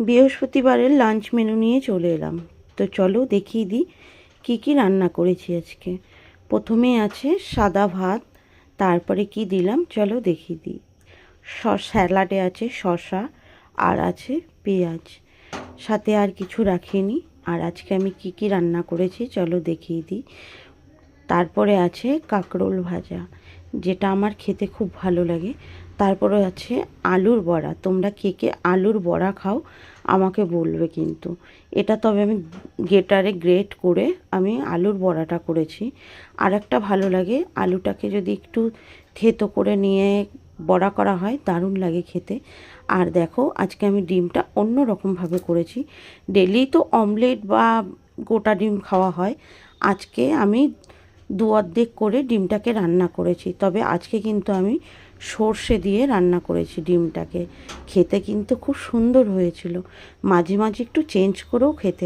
বৃহস্পতিবারের lunch menu নিয়ে চলে এলাম। তো চলো দেখিয়ে দিই কী কী রান্না করেছি আজকে। প্রথমে আছে সাদা ভাত, তারপরে কি দিলাম চলো দেখিয়ে দিই। স্যালাডে আছে শসা আর আছে পেঁয়াজ, সাথে আর কিছু রাখিনি। আর আজকে আমি কি কি রান্না করেছি চলো দেখিয়ে দিই। তারপরে আছে কাঁকরোল ভাজা, যেটা আমার খেতে খুব ভালো লাগে। তারপরে আছে আলুর বড়া। তোমরা কে কে আলুর বড়া খাও আমাকে বলবে কিন্তু। এটা তবে আমি গ্রেট করে আমি আলুর বড়াটা করেছি। আর একটা ভালো লাগে, আলুটাকে যদি একটু থেতো করে নিয়ে বড়া করা হয় দারুণ লাগে খেতে। আর দেখো আজকে আমি ডিমটা অন্য রকমভাবে করেছি। ডেলি তো অমলেট বা গোটা ডিম খাওয়া হয়, আজকে আমি দু অর্ধেক করে ডিমটাকে রান্না করেছি। তবে আজকে কিন্তু আমি সর্ষে দিয়ে রান্না করেছি ডিমটাকে। খেতে কিন্তু খুব সুন্দর হয়েছিল। মাঝে মাঝে একটু চেঞ্জ করেও খেতে